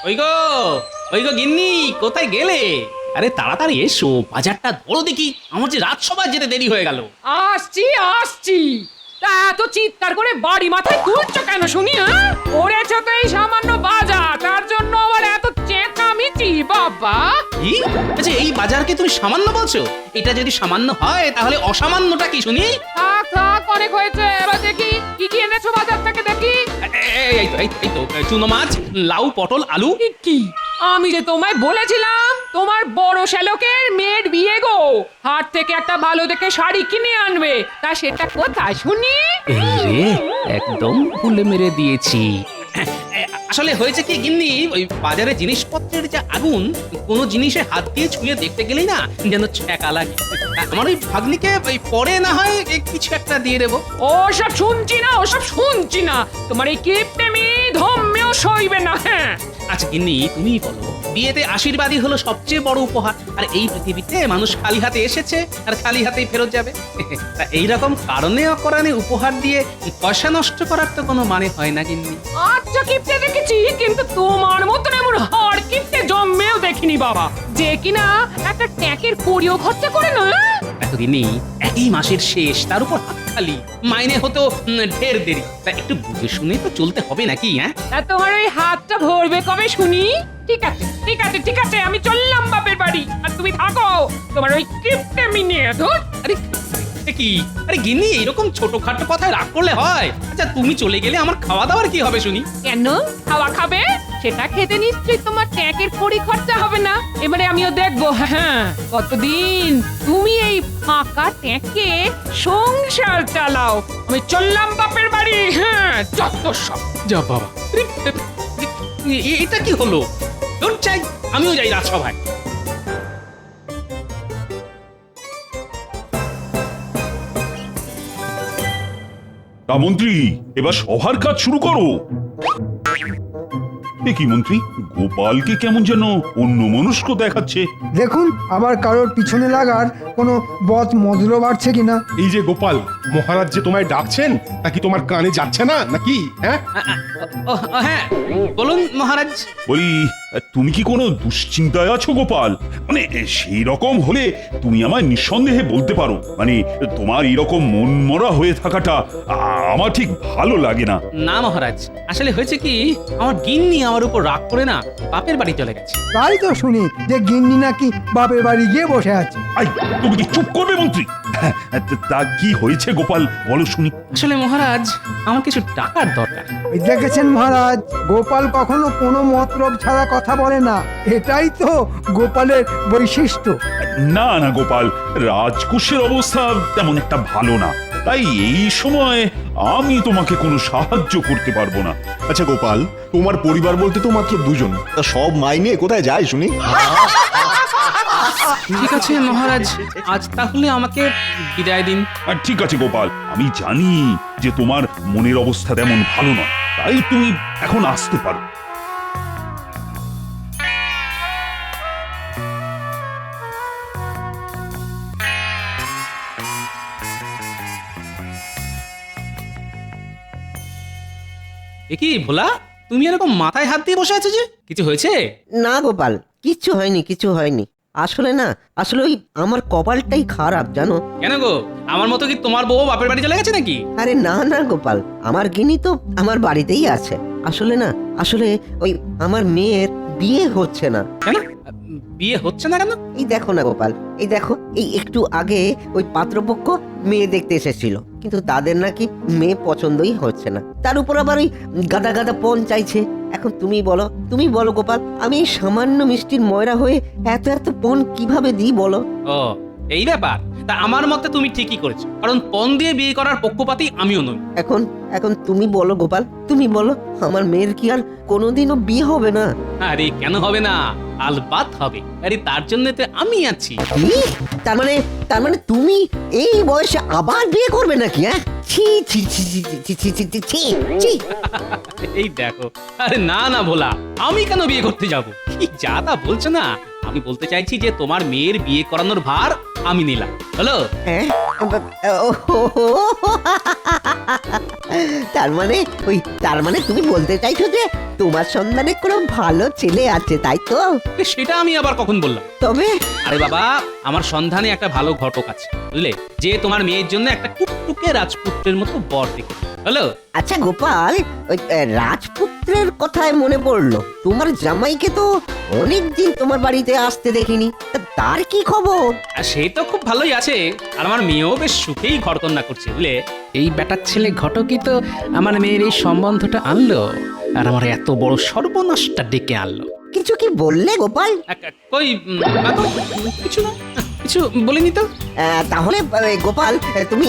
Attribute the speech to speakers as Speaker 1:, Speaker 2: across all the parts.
Speaker 1: ওই গো ওই গো গিন্নি, কোথায় গেলে? আরে তাড়াতাড়ি এসো, বাজারটা ধরো দেখি, আমার যে রাজসভায় যেতে দেরি হয়ে গেল।
Speaker 2: আসছি আসছি। তা এত চিৎকার করে বাড়ি মাথায় তুলছো কেন শুনি? হ্যাঁ, করেছো তো এই সামান্য বাজার, তার জন্য আবার এত চেঁচামেচি? বাবা,
Speaker 1: কি? আচ্ছা, এই বাজারকে তুমি সামান্য বলছো? এটা যদি সামান্য হয় তাহলে অসামান্যটা কি শুনি?
Speaker 2: থাক থাক, অনেক হয়েছে। এবার দেখি কি কি এনেছো বাজার থেকে, দেখি।
Speaker 1: এই তো চুনো মাছ, লাউ, পটল, আলু।
Speaker 2: কি আমি যে তোমায় বলেছিলাম তোমার বড় শ্যালকের মেয়ের বিয়ে গো, হাট থেকে একটা ভালো দেখে শাড়ি কিনে আনবে, তা সেটা কোথায় শুনি?
Speaker 1: এই রে, একদম ভুলে মেরে দিয়েছি। আসলে হয়েছে কি গিন্নি, ওই বাজারে জিনিসপত্রের যে আগুন, কোনো জিনিসে হাত দিয়ে ছুঁয়ে দেখতে গেলেই না যেন ছ্যাঁকা লাগে। আমার ওই ভাগ্নিকে ওই পরে না হয় কিছু একটা দিয়ে দেবো।
Speaker 2: ওসব শুনছি না, ওসব শুনছি না। তোমার এই কিপটেমি ধম্মেও সইবে না। হ্যাঁ,
Speaker 1: আচ্ছা গিন্নি, তুমিই বলো, বিয়েতে আশীর্বাদই হলো সবচেয়ে বড় উপহার। আর এই পৃথিবীতে মানুষ খালি হাতে এসেছে আর খালি হাতেই ফেরত যাবে। তা এইরকম কারণে অকারণে উপহার দিয়ে পয়সা নষ্ট করার তো কোনো মানে হয় না গিন্নি।
Speaker 2: আচ্ছা কিপটে দেখেছি, কিন্তু তোমার মতন এমন হাড় কিপটে জন্মেও দেখিনি বাবা, যে কিনা একটা ট্যাকের কড়িও খরচা করে না।
Speaker 1: এতদিনই একই মাসের শেষ, তার উপর হাত খালি, মাইনে হতো ঢের দেরি। তা একটু বুঝে শুনে তো চলতে হবে নাকি? হ্যাঁ,
Speaker 2: তা তোমার ওই হাতটা ভরবে কবে শুনি? ঠিক আছে ঠিক আছে ঠিক আছে, আমি চললাম বাপের বাড়ি, আর তুমি থাকো তোমার ওই কিপটেমি নিয়ে। ধুর।
Speaker 1: আরে এ কি? আরে গিন্নি, এরকম ছোটখাটো কথায় রাগ করলে হয়? আচ্ছা, তুমি চলে গেলে আমার খাওয়া দাওয়ার কি হবে শুনি?
Speaker 2: কেন খাওয়া খাবে? সেটা খেতে নিশ্চয়ই তোমার ট্যাকের কড়ি খরচা হবে না। এবারে আমিও দেখবো হ্যাঁ কতদিন তুমি এই ফাঁকা ট্যাকে সংসার চালাও। আমি চললাম বাপের বাড়ি। হ্যাঁ, যত সব।
Speaker 1: যা বাবা, এটা কি হলো? দূর চাই, আমিও যাই রাজসভায়।
Speaker 3: তা মন্ত্রী, এবার সভার কাজ শুরু করো। এ কি মন্ত্রী, গোপালকে কেমন যেন অন্যমনস্ক দেখাচ্ছে।
Speaker 4: দেখুন আবার কারোর পিছনে লাগার কোনো বদ মদল বাড়ছে কিনা।
Speaker 5: এই যে গোপাল, মহারাজ যে তোমায় ডাকছেন তা কি তোমার কানে যাচ্ছে না নাকি? হ্যাঁ,
Speaker 1: হ্যাঁ, বলুন মহারাজ।
Speaker 3: বলি, তুমি কি কোনো দুশ্চিন্তায় আছো গোপাল? মানে সেই রকম হলে তুমি আমায় নিঃসন্দেহে বলতে পারো। মানে তোমার এরকম মনমরা হয়ে থাকাটা আমার ঠিক ভালো লাগে না।
Speaker 1: না মহারাজ, আসলে হয়েছে কি, আমার গিন্নি আমার উপর রাগ করে না বাপের বাড়ি চলে গেছে।
Speaker 4: তাই তো শুনি যে গিন্নি নাকি বাপের বাড়ি গিয়ে বসে আছে।
Speaker 3: আই, তুমি কি চুপ করবে মন্ত্রী? তা কি হয়েছে গোপাল, বলো শুনি।
Speaker 1: আসলে মহারাজ, আমার কিছু টাকার দরকার।
Speaker 4: ওই দেখেছেন মহারাজ, গোপাল কখনো কোনো মতলব ছাড়া কথা বলে না, এটাই তো গোপালের বৈশিষ্ট্য।
Speaker 3: না না গোপাল, রাজকোষের অবস্থা তেমন একটা ভালো না, তাই এই সময় আমি তোমাকে কোনো সাহায্য করতে পারবো না।
Speaker 6: আচ্ছা গোপাল, তোমার পরিবার বলতে তো মাত্র দুজন, তা সব মাইনে কোথায় যায় শুনি?
Speaker 1: ঠিক আছে মহারাজ, আজ তাহলে আমাকে বিদায় দিন।
Speaker 3: আর ঠিক আছে গোপাল, আমি জানি যে তোমার মনের অবস্থা তেমন ভালো নয়, তাই তুমি এখন আসতে পারো।
Speaker 1: এ কি ভোলা, তুমি এরকম মাথায় হাত দিয়ে বসে আছো যে? কিছু হয়েছে?
Speaker 7: না গোপাল, কিচ্ছু হয়নি কিচ্ছু হয়নি। আসলে ওই আমার কপালটাই খারাপ জানো।
Speaker 1: কেন গো, আমার মতো কি তোমার বউ বাপের বাড়ি চলে গেছে নাকি?
Speaker 7: আরে না না গোপাল, আমার গিনি তো আমার বাড়িতেই আছে। আসলে ওই আমার মেয়ের বিয়ে হচ্ছে না।
Speaker 1: কেন বিয়ে হচ্ছে না কেন?
Speaker 7: এই দেখো না গোপাল, এই দেখো, এই একটু আগে ওই পাত্রপক্ষ মেয়ে দেখতে এসেছিল, কিন্তু তাদের নাকি মেয়ে পছন্দই হচ্ছে না। তার উপর আবার ওই গাদা গাদা পণ চাইছে। এখন তুমি বলো গোপাল, আমি এই সামান্য মিষ্টির ময়রা হয়ে এত পণ কিভাবে দিই বলো?
Speaker 1: ও এই ব্যাপার, তা আমার মতে তুমি ঠিকই করেছো, কারণ পণ দিয়ে বিয়ে করার পক্ষপাতী আমিও নই।
Speaker 7: এখন তুমি বলো গোপাল, তুমি বলো, আমার মেয়ের কি আর কোনোদিনও বিয়ে হবে না?
Speaker 1: আরে কেন হবে না, আলবাত হবে। আরে তার জন্য তো আমি আছি।
Speaker 7: কি? তার মানে তুমি এই বয়সে আবার বিয়ে করবে নাকি? হ্যাঁ, ছি ছি ছি ছি ছি ছি ছি ছি ছি ছি।
Speaker 1: এই দেখো, আরে না না ভোলা, আমি কেন বিয়ে করতে যাব? কি যা তা বলছো না। আমি বলতে চাইছি যে তোমার মেয়ের বিয়ে করানোর ভার আমি নিলাম, হলো?
Speaker 7: হ্যাঁ তার মানে তুমি বলতে চাইছো যে তোমার সন্ধানে কোনো ভালো ছেলে আছে, তাই তো?
Speaker 1: সেটা আমি আবার কখন বললাম?
Speaker 7: তবে
Speaker 1: আরে বাবা, আমার সন্ধানে একটা ভালো ঘটক আছে, বুঝলে, যে তোমার মেয়ের জন্য একটা টুকটুকে রাজপুত্রের মতো বর দেখে। হলো?
Speaker 7: আচ্ছা গোপাল, ওই রাজপুত্রের কথায় মনে পড়লো, তোমার জামাইকে তো অনেকদিন তোমার বাড়িতে আসতে দেখিনি, তা তার কি খবর?
Speaker 1: আর সে তো খুব ভালোই আছে, আর আমার মেয়েও বেশ সুখেই ঘরকন্যা করছে, বুঝলে। এই বেটার ছেলে ঘটকই তো আমার মেয়ের এই সম্বন্ধটা আনলো, আর আমার এত বড় সর্বনাশটা ডেকে আনলো।
Speaker 7: কিছু কি বললে গোপাল?
Speaker 1: কই বাবু, কিছু না, কিছু বলিনি তো।
Speaker 7: তাহলে গোপাল, তুমি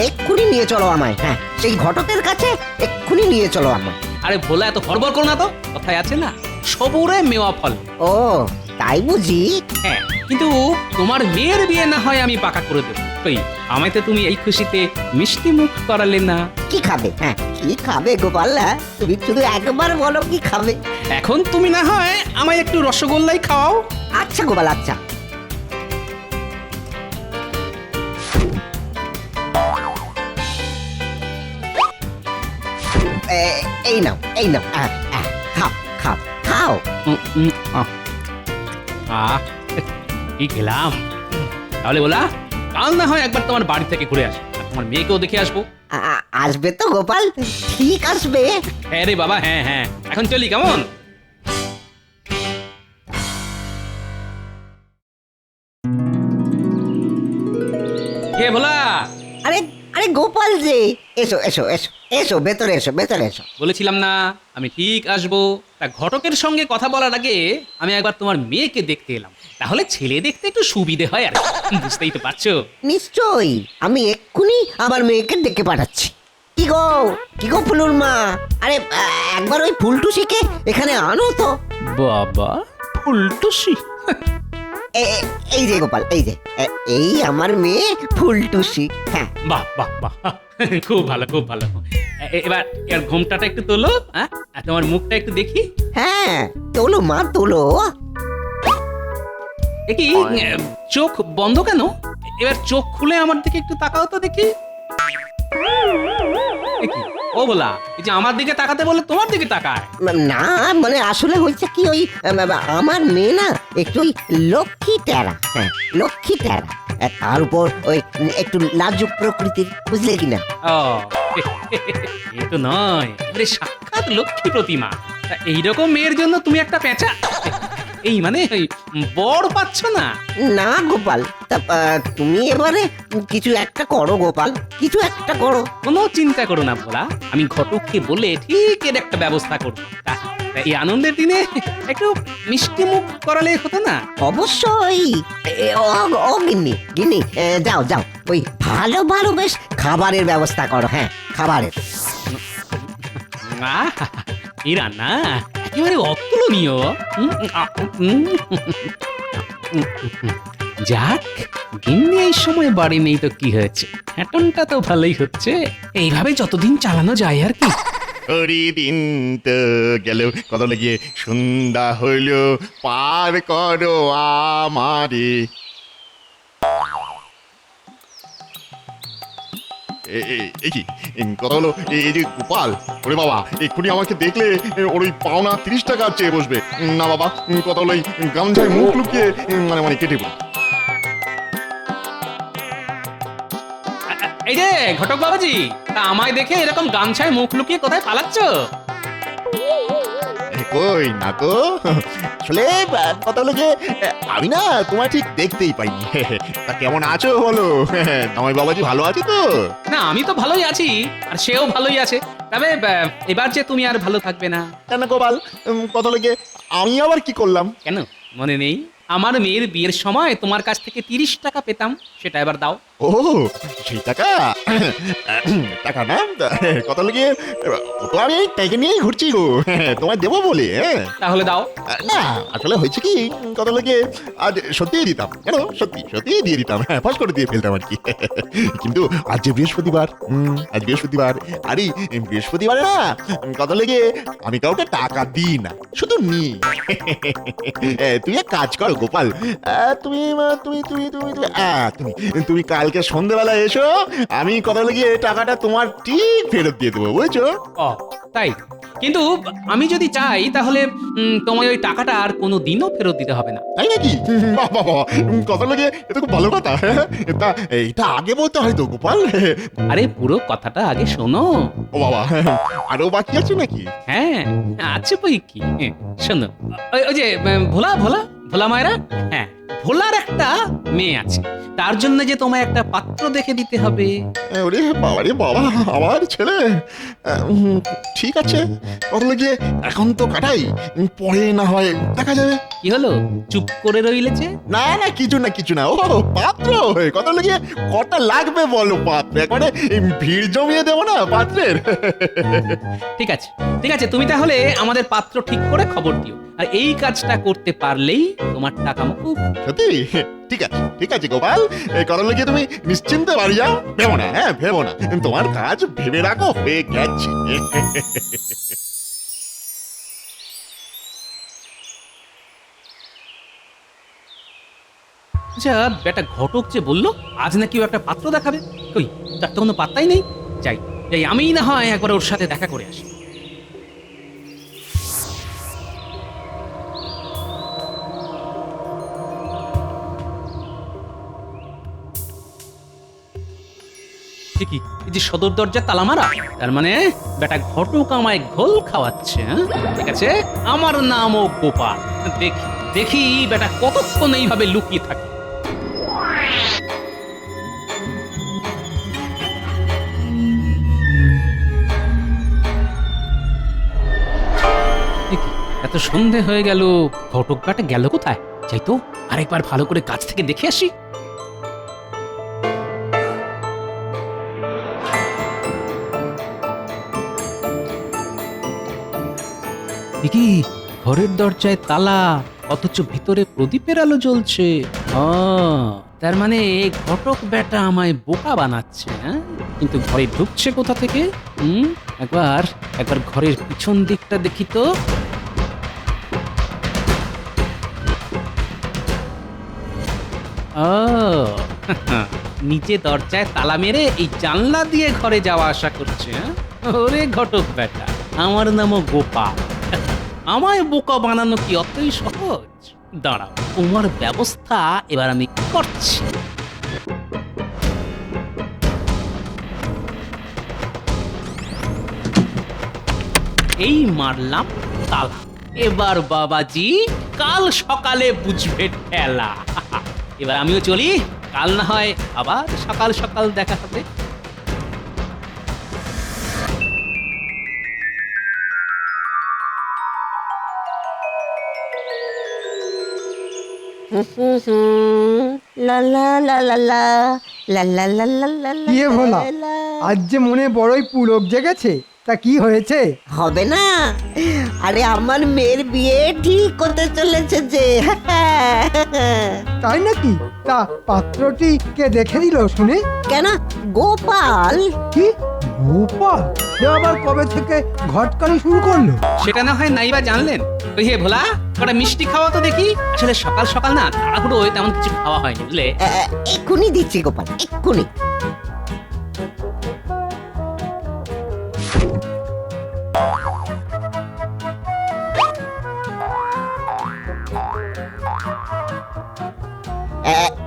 Speaker 7: এক্ষুনি নিয়ে চলো আমায়। হ্যাঁ, সেই ঘটকের কাছে এক্ষুনি নিয়ে চলো আমায়।
Speaker 1: আরে ভোলা, এত হড়বড় করো না তো, কথায় আছে না, সবুরে মেওয়া ফল।
Speaker 7: ও তাই বুঝি?
Speaker 1: হ্যাঁ, কিন্তু তোমার মেয়ের বিয়ে না হয় আমি পাকা করে দেবো। কই, আমায় তো তুমি এই খুশিতে মিষ্টি মুখ করালে না।
Speaker 7: কি খাবে? হ্যাঁ, কি খাবে গোপাল? হ্যাঁ, তুমি শুধু একবার বলো কি খাবে।
Speaker 1: এখন তুমি না হয় আমায় একটু রসগোল্লাই খাওয়াও।
Speaker 7: আচ্ছা গোপাল, আচ্ছা। এই নাও, খাও খাও খাও।
Speaker 1: কি খেলাম। তাহলে বলা, কাল না হয় একবার তোমার বাড়ি থেকে ঘুরে আসবো, আর তোমার মেয়েকেও দেখে আসবো।
Speaker 7: আসবে তো গোপাল? ঠিক আসবে।
Speaker 1: হ্যাঁ রে বাবা, হ্যাঁ হ্যাঁ, এখন চলি, কেমন? কে ভোলা?
Speaker 7: আরে আরে গোপাল যে, এসো এসো এসো এসো, ভেতরে এসো, ভেতরে এসো।
Speaker 1: বলেছিলাম না আমি ঠিক আসবো। তা ঘটকের সঙ্গে কথা বলার আগে আমি একবার তোমার মেয়েকে দেখতে এলাম, তাহলে ছেলে দেখতে একটু সুবিধে হয়, আর বুঝতেই তো পারছো।
Speaker 7: নিশ্চয়ই, আমি এক্ষুনি আমার মেয়েকে ডেকে পাঠাচ্ছি। কি গো ফুলুর মা, আরে একবার ওই ফুলটুসিকে এখানে আনো তো।
Speaker 1: বাবা, ফুলটুসি?
Speaker 7: এই যে গোপাল, এই আমার মেয়ে ফুলটুসি। হ্যাঁ,
Speaker 1: বাহ বাহ বাহ, খুব ভালো খুব ভালো। এবার এর ঘোমটাটা একটু তোলো, হ্যাঁ, আর তোমার মুখটা একটু দেখি।
Speaker 7: হ্যাঁ, তোলো মা তোলো।
Speaker 1: দেখি, চোখ বন্ধ কেন? এবার চোখ খুলে আমার দিকে একটু তাকাও তো দেখি। দেখি, ও বলা, এই যে আমার দিকে তাকাতে বলে তোমার দিকে তাকায়।
Speaker 7: না মানে আসলে হয়েছে কি, ওই আমার মেয়ে না একটু ওই লক্ষ্মী টেরা। হ্যাঁ, লক্ষ্মী টেরা, তার উপর ওই একটু লাজুক প্রকৃতির, বুঝলে কিনা?
Speaker 1: ও, এ তো নয়, এবারে সাক্ষাৎ লক্ষ্মী প্রতিমা। তা এইরকম মেয়ের জন্য তুমি একটা পেঁচা, এই মানে ওই বর পাচ্ছ না?
Speaker 7: না গোপাল, তা তুমি এবারে কিছু একটা করো গোপাল, কিছু একটা করো।
Speaker 1: কোনো চিন্তা করো না ভোলা, আমি ঘটককে বলে ঠিক এর একটা ব্যবস্থা করবো। তা এই আনন্দের দিনে একটু মিষ্টি মুখ করালে হতো না?
Speaker 7: অবশ্যই। ও গিন্নি গিন্নি, যাও যাও, ওই ভালো ভালো বেশ খাবারের ব্যবস্থা করো। হ্যাঁ, খাবারের।
Speaker 1: আহা, এই রান্না একেবারে অতুলনীয়। যাক, গিন্নি এই সময় বাড়ি নেই তো কি হয়েছে, হ্যাটনটা তো ভালোই হচ্ছে, এইভাবে যতদিন চালানো যায় আর কি।
Speaker 6: ওরি দিন তো গেল, কত লাগিয়ে সন্ধ্যা হইল, পার করো আমারে। এই কি কথা হলো? এই যে গোপাল, ওরে বাবা, এক্ষুনি আমাকে দেখলে ওর ওই পাওনা 30 টাকা চেয়ে বসবে। না বাবা, কথা হলো এই গামছায় মুখ লুকিয়ে মানে কেটে পড়ি।
Speaker 1: এই যে ঘটক বাবাজি, তা আমায় দেখে এরকম গামছায় মুখ লুকিয়ে কোথায় পালাচ্ছ?
Speaker 6: কই না তো, আসলে কথা হলো যে আমি না তোমার ঠিক দেখতেই পাইনি। তা কেমন আছো বলো? জামাই বাবাজি ভালো আছে তো?
Speaker 1: না, আমি তো ভালোই আছি, আর সেও ভালোই আছে। তবে এবার যে তুমি আর ভালো থাকবে না।
Speaker 6: কেন গোপাল, কথা হলো যে আমি আবার কি করলাম?
Speaker 1: কেন মনে নেই? আমার মেয়ের বিয়ের সময় তোমার কাছ থেকে 30 টাকা পেতাম, সেটা এবার দাও।
Speaker 6: ও সেই টাকা, টাকা না, কথা হলো গিয়ে ও তো আমি এই টাকা নিয়েই ঘুরছি গো, তোমায় দেবো বলে। হ্যাঁ,
Speaker 1: তাহলে দাও।
Speaker 6: না আসলে হয়েছে কি, কথা হলো গিয়ে আজ সত্যিই দিতাম, কেন সত্যি সত্যিই দিয়ে দিতাম, হ্যাঁ, ফাঁস করে দিয়ে ফেলতাম আর কি। কিন্তু আজ যে বৃহস্পতিবার, আজ বৃহস্পতিবার, আরে বৃহস্পতিবারে না, কথা হলো গিয়ে আমি কাউকে টাকা দিই না, শুধু নি। তুই এক কাজ করো গোপাল, তুমি তুমি তুমি তুমি তুমি তুমি তুমি কাল কালকে সন্ধ্যেবেলা এসো, আমি কথা লাগিয়ে টাকাটা তোমার ঠিক ফেরত দিয়ে দেবো, বুঝছো?
Speaker 1: ও তাই, কিন্তু আমি যদি চাই তাহলে তোমায় ওই টাকাটা আর কোনো দিনও ফেরত দিতে হবে না।
Speaker 6: তাই নাকি? বাহ বাহ বাহ, কথা লাগিয়ে এটা খুব ভালো কথা। তা এইটা আগে বলতে হয় তো গোপাল।
Speaker 1: আরে পুরো কথাটা আগে শোনো।
Speaker 6: ও বাবা, আরো বাকি আছে নাকি?
Speaker 1: হ্যাঁ আছে বই কি, শোনো। ওই যে ভোলা ভোলা ভোলা মায়েরা, হ্যাঁ ভোলার একটা মেয়ে আছে, তার জন্য যে তোমায় একটা পাত্র দেখে দিতে হবে।
Speaker 6: ওরে বাবা রে বাবা, আমার ছেলে। ঠিক আছে, কথা লাগিয়ে এখন তো কাটাই, পরে না হয় দেখা যাবে।
Speaker 1: কি হলো, চুপ করে রইলে যে?
Speaker 6: না না, কিছু না কিছু না। ও পাত্র, কথা লাগিয়ে কটা লাগবে বলো পাত্র? একবারে ভিড় জমিয়ে দেবো না পাত্রের।
Speaker 1: ঠিক আছে ঠিক আছে, তুমি তাহলে আমাদের পাত্র ঠিক করে খবর দিও, আর এই কাজটা করতে পারলেই তোমার টাকা মুকুব।
Speaker 6: সত্যি? ঠিক আছে গোপাল, এই কথা লাগিয়ে তুমি নিশ্চিন্তে বাড়ি যাও, ভেবো না, হ্যাঁ ভেবো না, তোমার কাজ ভেবে রাখো, হয়ে গেছে।
Speaker 1: আচ্ছা বেটা ঘটক যে বললো আজ নাকি ও একটা পাত্র দেখাবে, কই তার তো কোনো পাত্তাই নেই। যাই যাই, আমিই না হয় একবার ওর সাথে দেখা করে আসি। কি এই যে সদর দরজা তালা মারা, তার মানে বেটা ঘটক আমায় ঘোল খাওয়াচ্ছে। হ্যাঁ ঠিক আছে, আমার নামও গোপাল। দেখি দেখি বেটা কতক্ষণ এইভাবে লুকিয়ে থাকে। এত সন্ধে হয়ে গেল, ঘটক বেটা গেল কোথায়? যাই তো আরেকবার ভালো করে কাছ থেকে দেখে আসি। কি ঘরের দরজায় তালা, অথচ ভিতরে প্রদীপের আলো জ্বলছে। তার মানে ঘটক বেটা আমায় বোকা বানাচ্ছে। হ্যাঁ কিন্তু ঘরে ঢুকছে কোথা থেকে? একবার একবার ঘরের পিছন দিকটা দেখি তো। নিচে দরজায় তালা মেরে এই জানলা দিয়ে ঘরে যাওয়া আসা করছে। ওরে ঘটক বেটা, আমার নামও গোপাল। আমায় বোকা বানানো কি অতই সহজ? দাঁড়াও, তোমার ব্যবস্থা এবার আমি করছি। এই মারলাম তালা, এবার বাবাজি কাল সকালে বুঝবে ঠেলা। এবার আমিও চলি, কাল না হয় আবার সকাল সকাল দেখা হবে।
Speaker 7: লা লা লা লা লা লা লা লা লা লা লা।
Speaker 4: কি হে ভোলা, আজ যে মনে বড়ই পুলক জেগেছে, তা কি হয়েছে?
Speaker 7: হবে না? আরে আমার মেয়ের বিয়ে ঠিক হতে চলেছে যে।
Speaker 4: তাই নাকি? তা পাত্রটি কে দেখে দিল শুনে?
Speaker 7: কেন, গোপাল।
Speaker 4: কি গোপাল? সে আবার কবে থেকে ঘটকালি শুরু করলো?
Speaker 1: সেটা না হয় নাইবা জানলেন। ওই হে ভোলা, কটা মিষ্টি খাওয়া তো দেখি। আসলে সকাল সকাল না তাড়াহুড়ো তেমন কিছু খাওয়া হয়নি বুঝলে।
Speaker 7: এক্ষুনি দিচ্ছি গোপাল, এক্ষুনি।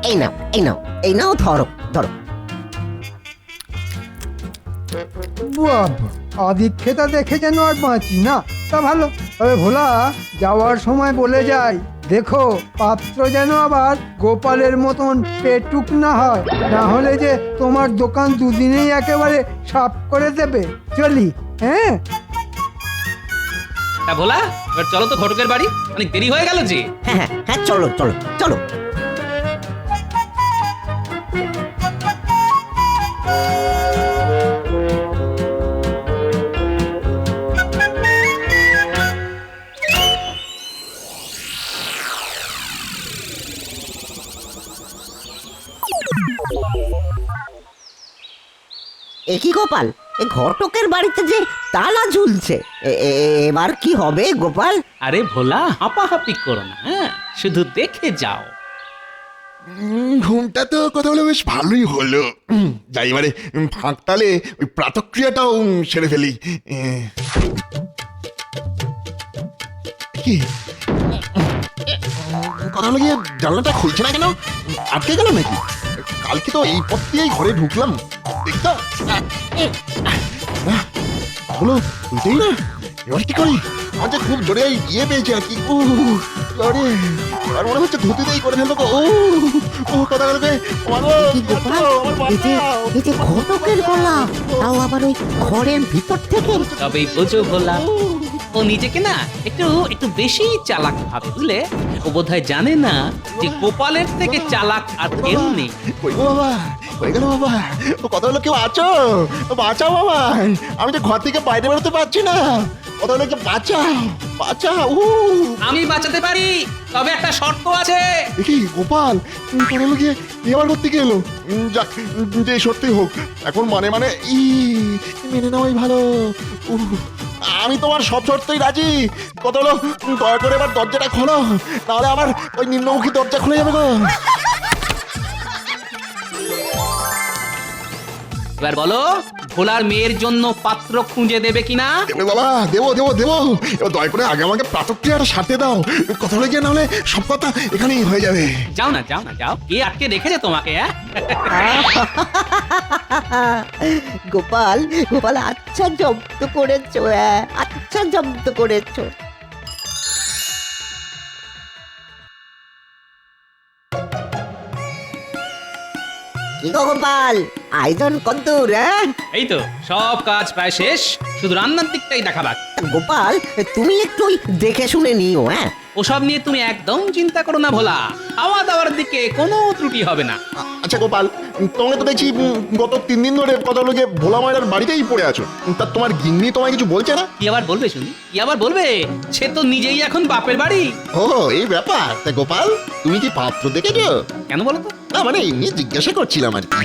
Speaker 7: এই নাও এই নাও এই নাও, ধরো ধরো।
Speaker 4: বাবা, আদিক্ষেতা দেখে যেন আর বাঁচি না। তা ভালো, তবে ভোলা যাওয়ার সময় বলে যাই, দেখো পাত্র যেন আবার গোপালের মতন পেটুক না হয়, না হলে যে তোমার দোকান দুদিনেই একেবারে সাফ করে দেবে। চলি, হ্যাঁ?
Speaker 1: তা ভোলা, এবার চলো তো ঘটকের বাড়ি, অনেক দেরি হয়ে গেল যে।
Speaker 7: হ্যাঁ হ্যাঁ হ্যাঁ, চলো চলো চলো। একই গোপাল, এ ঘটকের বাড়িতে যে তালা ঝুলছে, এবার কি হবে গোপাল?
Speaker 1: আরে ভোলা, হাঁপাহাঁপি করো না, হ্যাঁ শুধু দেখে যাও।
Speaker 6: ঘুমটা তো কথা বলে বেশ ভালোই হলো। যাই এবারে ফাঁকতালে ওই প্রাতক্রিয়াটাও সেরে ফেলি। কি কথা হলো গিয়ে জানলাটা খুলছে না কেন? আটকে গেল নাকি? কালকে তো এই পথ দিয়েই ঘরে ঢুকলাম, দেখতো হলো খুলতেই না। এবার কি করি? আমার যে খুব জোরে ইয়ে পেয়েছে আর কি। জোরে আর মনে হচ্ছে ধুতিতেই করে ফেলবো গো। কথা বলবে
Speaker 7: এই যে ঘটকের গলা, তাও আবার ওই ঘরের ভিতর থেকে।
Speaker 1: তবেই বোঝো ভোলা, ও নিজেকে না একটু একটু বেশি চালাক ভাবে, বুঝলে? ও বোধহয় জানে না যে গোপালের থেকে চালাক আর কেউ নেই।
Speaker 6: কই গো বাবা, হয়ে গেল বাবা। ও কথা হলো কেউ আছো? বাঁচাও বাবা, আমি যে ঘর থেকে বাইরে বেরোতে পারছি না। কথা হলো কি বাঁচাও, বাঁচাও।
Speaker 1: আমি বাঁচাতে পারি, তবে একটা শর্ত আছে।
Speaker 6: দেখি গোপাল, কথা হলো গিয়ে এবার করতে গেলো। যাক, যে সত্যি হোক এখন মানে মানে মেনে নেওয়াই ভালো। আমি তোমার সব শর্তই রাজি। কথা হলো দয়া করে এবার দরজাটা খোলো, নাহলে আমার ওই নিম্নমুখী দরজা খুলে যাবে গো।
Speaker 1: এবার বলো, ভোলার মেয়ের জন্য পাত্র খুঁজে দেবে কিনা?
Speaker 6: দেবো বাবা, দেবো দেবো দেবো। এবার দয়া করে আগে আমাকে প্রাতক্রিয়াটা সারতে দাও। কথা হলে গিয়ে নাহলে সব কথা এখানেই হয়ে যাবে।
Speaker 1: যাও না, যাও না, যাও। কে আটকে রেখেছে তোমাকে?
Speaker 7: গোপাল, গোপাল আচ্ছা জব্দ করেছো, আচ্ছা জব্দ করেছো। কি গো গোপাল, আয়োজন কদ্দূর?
Speaker 1: এই তো সব কাজ প্রায় শেষ, শুধু রান্নার দিকটাই দেখা বাকি।
Speaker 7: গোপাল, তুমি একটু ওই দেখে শুনে নিও।
Speaker 1: ওসব নিয়ে তুমি একদম চিন্তা করো না ভোলা, খাওয়া দাওয়ার দিকে কোনো ত্রুটি হবে না।
Speaker 6: আচ্ছা গোপাল, তোমাকে তো দেখছি গত 3 দিন ধরে কথা হলো গিয়ে ভোলা মায়ের বাড়িতেই পড়ে আছো। তা তোমার গিন্নি তোমায় কিছু বলছে না?
Speaker 1: কি আবার বলবে শুনি? কি আবার বলবে? সে তো নিজেই এখন বাপের বাড়ি।
Speaker 6: ও এই ব্যাপার। তা গোপাল, তুমি কি পাত্র দেখেছো?
Speaker 1: কেন বলো তো?
Speaker 6: না মানে এমনি জিজ্ঞাসা করছিলাম আর কি।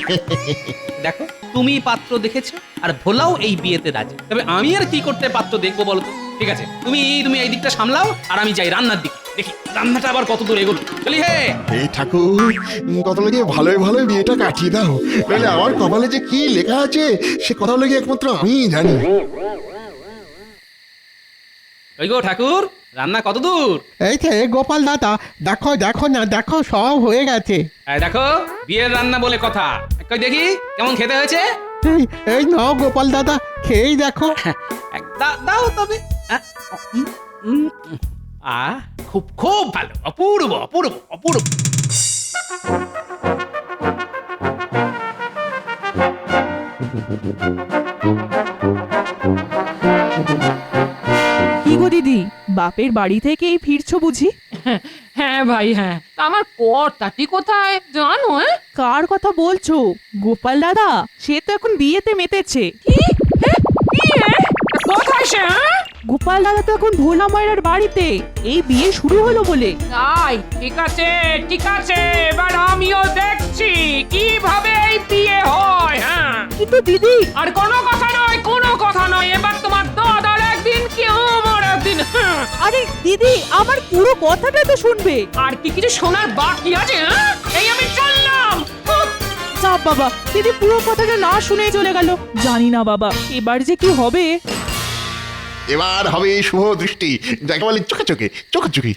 Speaker 1: দেখো, তুমি পাত্র দেখেছো আর ভোলাও এই বিয়েতে রাজি, তবে আমি আর কি করতে পাত্র দেখবো বলো তো? ঠিক আছে, তুমি তুমি এই দিকটা সামলাও, আর আমি যাই রান্নার দিকে, দেখি রান্নাটা আবার কত দূর এগোলো। চলি হে।
Speaker 6: এই ঠাকুর, কথা লেগে ভালোই ভালোই বিয়েটা কাটিয়ে দাও, নাহলে আমার কপালে যে কি লেখা আছে সে কথা লেগে একমাত্র আমিই জানি।
Speaker 1: ওই গো ঠাকুর, রান্না কত দূর?
Speaker 8: এই যে গোপাল দাদা, দেখো দেখো না, দেখো সব হয়ে গেছে।
Speaker 1: এই দেখো, বিয়ের রান্না বলে কথা। কই দেখি কেমন খেতে হয়েছে।
Speaker 8: এই এই নাও গোপাল দাদা, খেয়েই দেখো।
Speaker 1: দাও তবে। খুব খুব ভালো, অপূর্ব অপূর্ব অপূর্ব।
Speaker 9: কি গো দিদি, বাপের বাড়ি থেকেই ফিরছো বুঝি?
Speaker 2: হ্যাঁ ভাই, হ্যাঁ। তা আমার কর্তাটি কোথায় জানো?
Speaker 9: কার কথা বলছো? গোপাল দাদা, সে তো এখন বিয়েতে মেতেছে।
Speaker 2: বিয়ে? কোথায় সে?
Speaker 9: গোপাল দাদা তো এখন ভোলা মায়ের বাড়িতে, এই বিয়ে শুরু হলো বলে।
Speaker 2: তাই? ঠিক আছে ঠিক আছে, এবার আমিও দেখছি কিভাবে এই বিয়ে হয়। হ্যাঁ,
Speaker 9: কিন্তু দিদি,
Speaker 2: আর কোনো কথা নয়, কোনো কথা নয়। এবার তোমার দাদার একদিন কি আমার একদিন। হ্যাঁ।
Speaker 9: আরে দিদি, আমার পুরো কথাটা তো শুনবে।
Speaker 2: আর কি কিছু শোনার বাকি আছে? হ্যাঁ, এই আমি চললাম।
Speaker 9: চাপ বাবা, দিদি পুরো কথাটা না শুনেই চলে গেল। জানি না বাবা, এবার যে কি হবে।
Speaker 6: এবার হবে শুভ দৃষ্টি, যাকে বলে চোখে চোখে চোখাচোখি।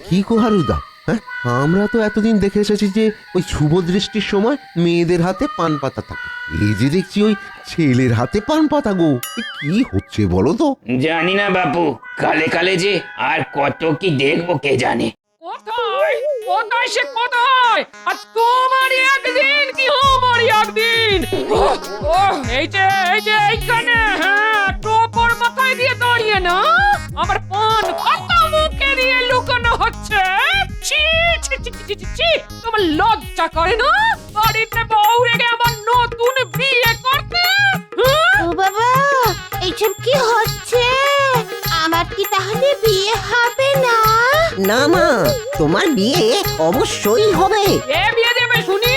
Speaker 10: কি গো হারুদা, হ্যাঁ আমরা তো এতদিন দেখে এসেছি যে ওই শুভ দৃষ্টির সময় মেয়েদের হাতে পান পাতা থাকে, এই যে দেখছি ওই ছেলের হাতে পান পাতা গো। এ কি হচ্ছে বলো তো?
Speaker 11: জানি না বাপু, কালে কালে যে আর কত কি দেখবো কে জানে।
Speaker 2: কোথায় কোথায় সে কোথায়? আর তোমারই একদিন কি আমারই একদিন। এই যে এইখানে। হ্যাঁ, টোপর মাথায় দিয়ে দাঁড়িয়ে না আমার পান কত মুখে দিয়ে লুকানো হচ্ছে। ছি ছি ছি ছি ছি ছি, তোমার লজ্জা করে না? বাড়িতে বউ রেখে আমার নতুন বিয়ে করতে।
Speaker 12: ও বাবা, এইসব কি হচ্ছে? আমার কি তাহলে বিয়ে হবে না?
Speaker 7: না মা, তোমার বিয়ে অবশ্যই হবে।
Speaker 2: এ বিয়ে দেবে শুনি?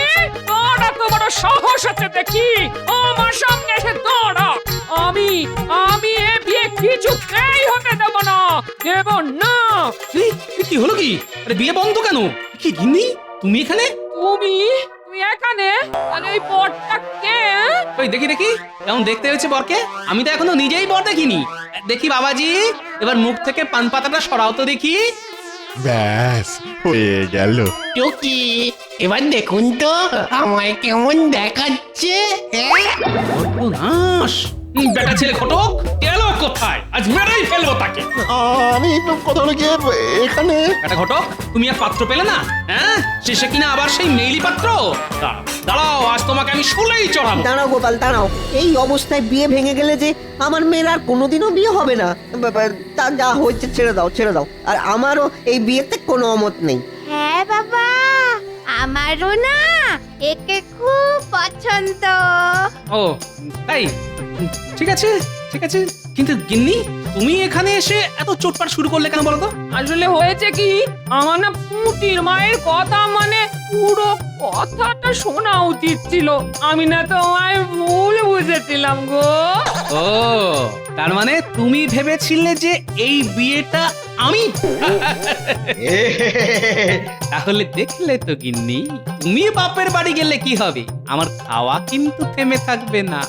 Speaker 2: তোরা তো বড় সাহস আছে দেখি, আমার সঙ্গে এসে দাঁড়া। আমি এ বিয়ে কিছুতেই হতে দেব না, দেব না।
Speaker 1: কি হলো কি? আরে বিয়ে বন্ধ কেন? কি গিন্নি, তুমি এখানে?
Speaker 2: তুমি তুমি এখানে আরে এই বরটা কে?
Speaker 1: ওই দেখি দেখি কেমন দেখতে হয়েছে বরকে। আমি তো এখনো নিজেই বর দেখিনি। দেখি বাবাজি, এবার মুখ থেকে পান পাতাটা সরাও তো দেখি।
Speaker 6: ব্যাস হয়ে গেল।
Speaker 11: টুকি এবার দেখুন তো আমায় কেমন দেখাচ্ছে।
Speaker 1: সর্বনাশ! বেটা ছেলে ঘটক গেল কোথায়? আজ মেরেই ফেলবো তাকে।
Speaker 6: আমি কথা হলো গিয়ে এখানে
Speaker 1: বেটা ঘটক, তুমি আর পাত্র পেলে না? হ্যাঁ, শেষে কিনা আবার সেই মেইলি পাত্র। দাঁড়াও, দাঁড়াও, আজ তোমাকে আমি শুলেই চড়াবো।
Speaker 7: দাঁড়াও গোপাল দাঁড়াও, এই অবস্থায় বিয়ে ভেঙে গেলে যে আমার মেয়ের আর কোনোদিনও বিয়ে হবে না। তা যা হয়েছে ছেড়ে দাও ছেড়ে দাও। আর আমারও এই বিয়েতে কোনো অমত নেই।
Speaker 12: হ্যাঁ বাবা, আমারও না একে খুব পছন্দ।
Speaker 1: ও তাই? ঠিক আছে ঠিক আছে, কিন্তু গিন্নি তুমি এখানে এসে এত চোটপাট শুরু করলে কেন বলো তো?
Speaker 2: আসলে হয়েছে কি, আমার না পুটির মায়ের কথা মানে পুরো কথাটা শোনা উচিত ছিল। আমি না তোমায় ভুল বুঝেছিলাম গো।
Speaker 1: ও তার মানে তুমি ভেবেছিলে যে এই বিয়েটা আমি? তাহলে দেখলে তো গিন্নি, তুমি বাপের বাড়ি গেলে কি হবে, আমার খাওয়া কিন্তু থেমে থাকবে না।